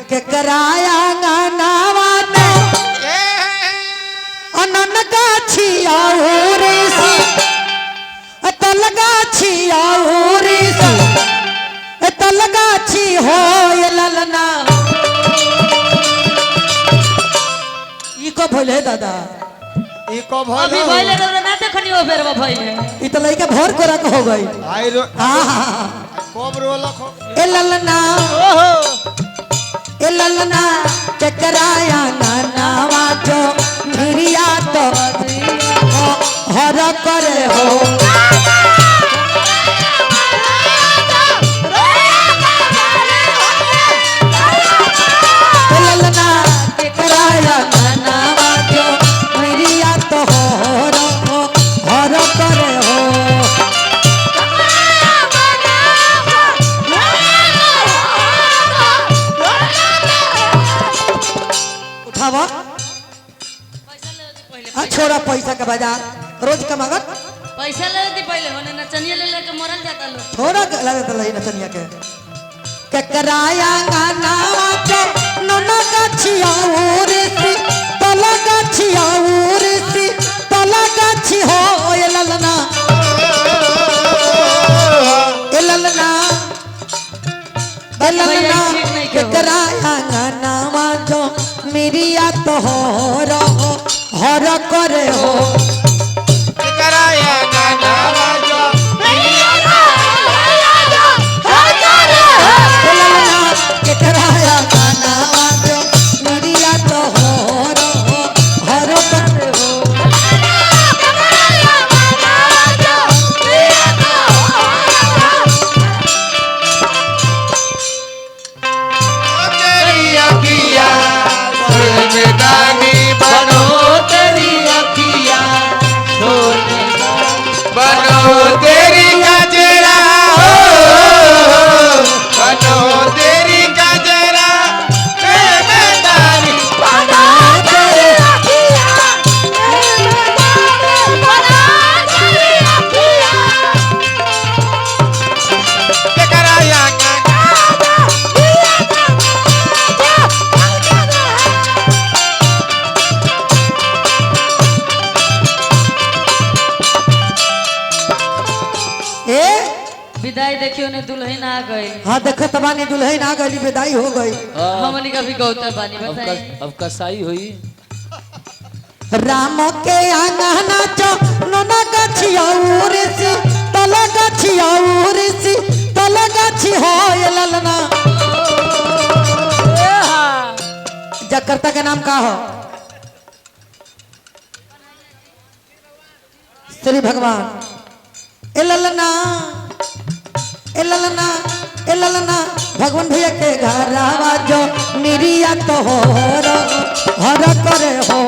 के कराया गानावा तो अनन गाछी आउरी सी तल गाछी आउरी सी तल गाछी हो ये ललना ई को भइले दादा ई को भइले अभी भइले ना देखनी हो फेर भइले ई त लइका भर कोरा के हो गई आई रो हां कोब रोलक हो ए ललना ओहो ए ललना के कराया गानावा जो मिरिया तो हर करे हो ललना के कराया गानावा जो मिरिया तो हर करे हो उठावा छोड़ा पैसा का बाजार रोज कमागत पैसा ले दी पहले होने नचनिया ले लेके मरल जाता लो थोड़ा लगत लई नचनिया के कराया गाना तो नना गाछिया उरसी तला गाछिया उरसी तला गाछी हो ए ललना ए ललना के कराया गाना जो मिरिया तो हर करे हो कराया गाना जो के कराया गाना जो मिरिया तो हर करे हो तेरी अखियां सोनेदानी बनो तेरी अखियां सोनेदानी बनो तेरी गजरा बनो तेरी गजरा सोनेदानी बना तेरी अखियां के कराया विदाई देखियो ने दुल्हन आ गई हाँ देखो तबानी दुल्हन आ गई विदाई हो गई हमनी का भी गौतर बानी बताई अब कसाई हुई राम के आंगना चो नना गाछिया उरसी तला गाछिया उरसी तला गाछी हो ये ललना जकर्ता के नाम का हो श्री भगवान ए ललना ए ललना ए ललना भगवान भैया के घर आवाजो निरिया तो हर करे हो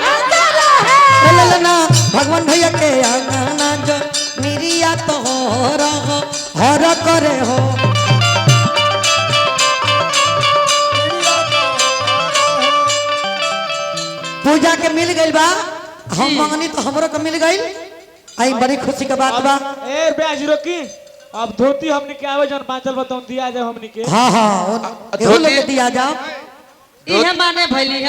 ए ललना भगवान भैया के आंगना जो निरिया तो हर करे हो पूजा के मिल गई बा हम मंगनी तो हमरो को मिल गई आई बड़ी खुशी का बात बा ए ब्याज रोकी अब धोती हमने के आवे जन बांचल बताऊं दिया जाए हमने के हाँ हाँ एहो लोग के दिया जाओ इहे माने भइली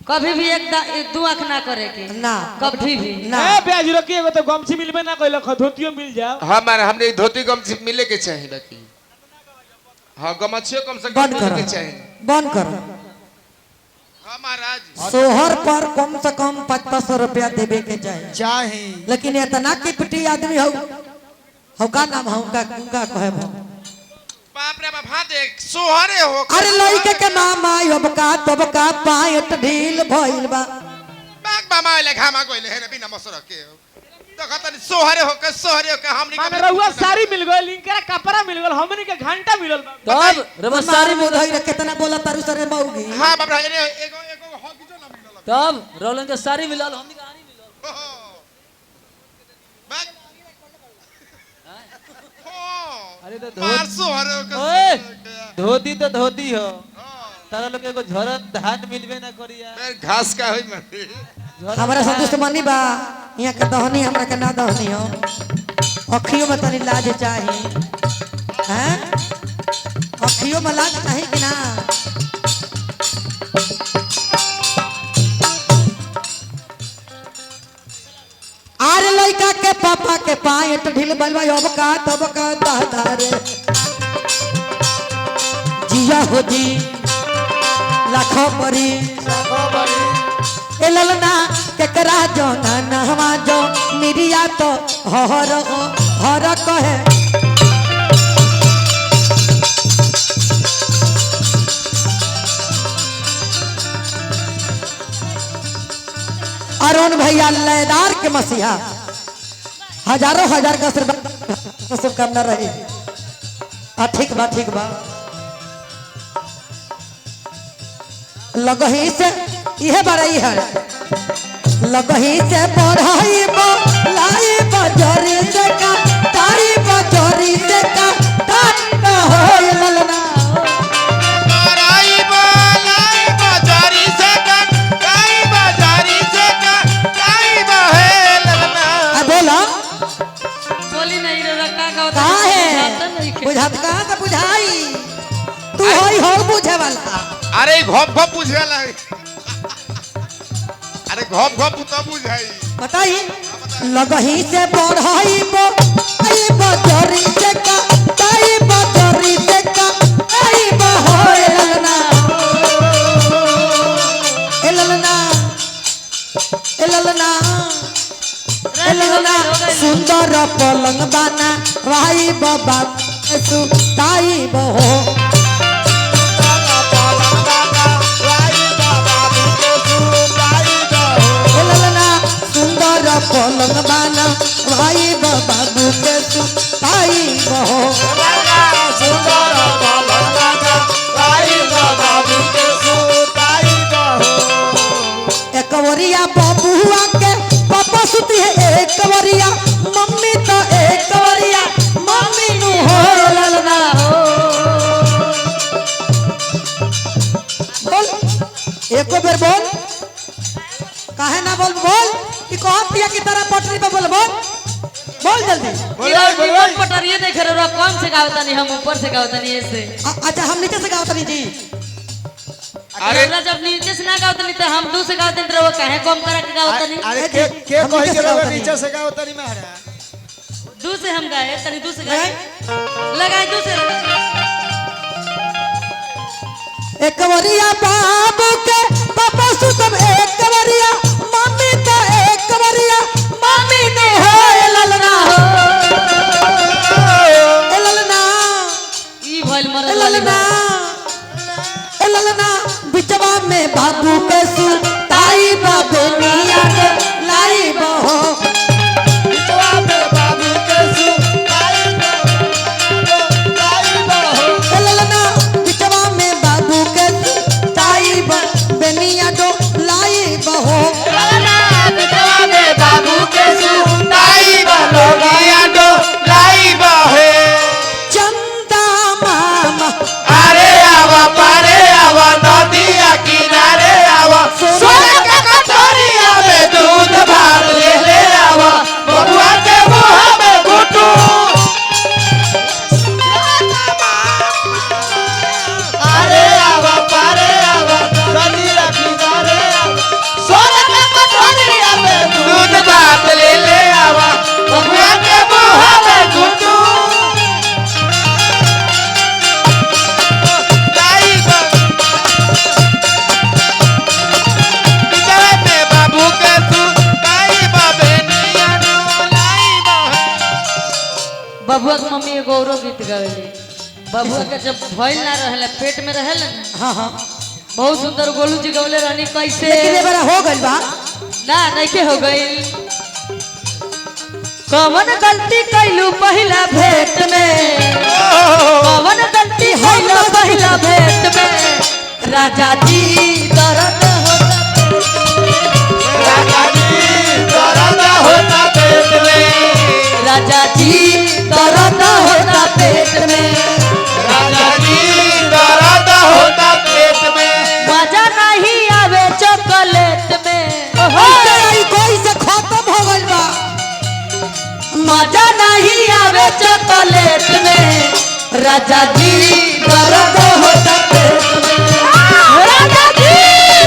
कभी भी एक दू आंख ना करे के ना कभी भी ना ए ब्याज रोकी एगो तो गमछी मिलबे ना कइल धोतियो मिल जाओ हमारे हमने धोती गमछी मिले के चाहिए बाकी हां गमछियो कम से कम बंद मिले करो के चाहिए बंद करो हां महाराज सोहर पर कम से कम 500 रुपया देवे के चाहिए लेकिन इतना किपटी आदमी हो का नाम हो का कहे हो बाप रे बाप हां देख सोहरे हो अरे लइके के मामा योबका तबका पायट ढील भइल बा बाग मामा ले घामा कोइले है बिना मसर के देखा तनी सोहरे हो के हमनी माने रहुआ साड़ी मिल गइल इनकरा कपड़ा मिल गइल हमनी के घंटा मिलल तब रबा सारी सारी मुधई रे कितना बोला तारू सरे मौगी हां बाप रे एगो हो किजो ना मिलल तब रोलन के सारी मिलल हमनी के आनी मिलल बाग अरे तो मार सोहरे हो ओए धोती तो धोती हो तारा लोग एगो झरत धान मिलबे ना करिया फिर घास का होई मत हमारा सब दुश्मनी बा यहाँ के दहनी हमरा के ना दहनी हो अखियों में तनी लाज चाही हैं अखियों में लाज चाही कि ना आरे लड़का के पापा के पाएट ढील बलवा अब का तब का दादारे जिया हो जी लाखों परी ए ललना केकरा जो ना नहवा जो मिरिया तो हर कहे अरुण भैया लयदार के मसीहा हजारों हजार का शुभकामना रही ठीक बा लगही से यह बड़ाई है लगही से पढ़ाई लाई बजरी से का ताई बजरी से का ताई हो ललना बोली नहीं रे का का है बुझात कहां से बुझाई तू होई हो बुझे वाला अरे घोप घोप बुझे वाला अरे घोप घोप तो बुझाई बताई लगही से पढ़ाई आई बजरी से का ताई बजरी से का आई बहोय ललना ए ललना ए ललना ए ललना सुंदर पलंग बना भाई बाबा सु ताई बहो पलंग बाना भाई बाबू के ताई बहो एक वरिया बबुआ के पापा सुती है एक वरिया मम्मी तो एक वरिया मम्मी नु हो ललना बोल एको बेर बोल काहे ना बोल कि कहतिया की तरह पटरी पे बोल जल्दी बोल पटरिए देख रहे हो कौन से गावता नहीं हम ऊपर से गावता नहीं ऐसे अच्छा हम नीचे से गावता नहीं जी अरे जब नीचे से ना गावता नहीं तो हम दू से गावते नहीं वो काहे कम करा के गावता नहीं अरे के कहि के लोग नीचे से गावता नहीं महाराज दू से हम गाए तनी दू से गाए लगाए दू से एक वरिया बाबू के पापा सुतम एक वरिया मम्मी तो एक वरिया मम्मी ने हो ललना हो ललना ई भइल मर ललना ललना बिचवा में बाबू के सु ताई बाबू मिया के लाई बहो बिचवा में बाबू के सु ताई बहो ललना बिचवा में बाबू के सु ताई बनिया दो लाई बहो ललना बिचवा में बाबू के सु ताई बनिया दो लाई बहो चंदा मामा अरे आवा पारे आवा नदिया किनारे आवा सोने का कटोरिया में दूध भात ले आवा बबुआ के मुंह में घुटू अरे आवा पारे आवा नदिया किनारे आवा सोने का कटोरिया में दूध भात ले आवा बबुआ के मुंह में घुटू बबुआ के मम्मी एगो औरो गीत गावेली बबुआ के जब भइल ना रहले पेट में रहले हाँ हाँ बहुत सुंदर गोलू जी गवले रहनी कैसे लेकिन ये बड़ा हो गइल बा ना नहीं के हो गई कौन गलती कैलू पहला भेंट में कौन गलती कैलू पहला भेंट में राजा जी दर्द होता पेट में राजा जी दर्द होता पेट में राजा जी दर्द होता पेट में मजा नहीं आवे चॉकलेट में कोई से खत्म हो गइल बा मजा नहीं पलेट में राजा जी दर्द होता पेट में राजा जी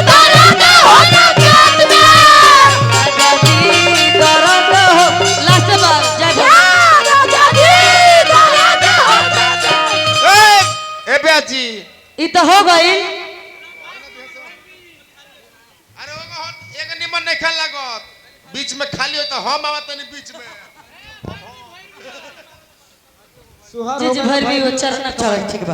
दर्द होता पेट में राजा जी दर्द हो लास्ट बार जय राजा जी दर्द होता ए बेची ई तो हो गई अरे ओगा एक निमन नहीं खेल लागत बीच में खाली हो तो हम आवत नहीं बीच में सुहार जिस हो गया भर भी भाई। वो चरण चलो ठीक बा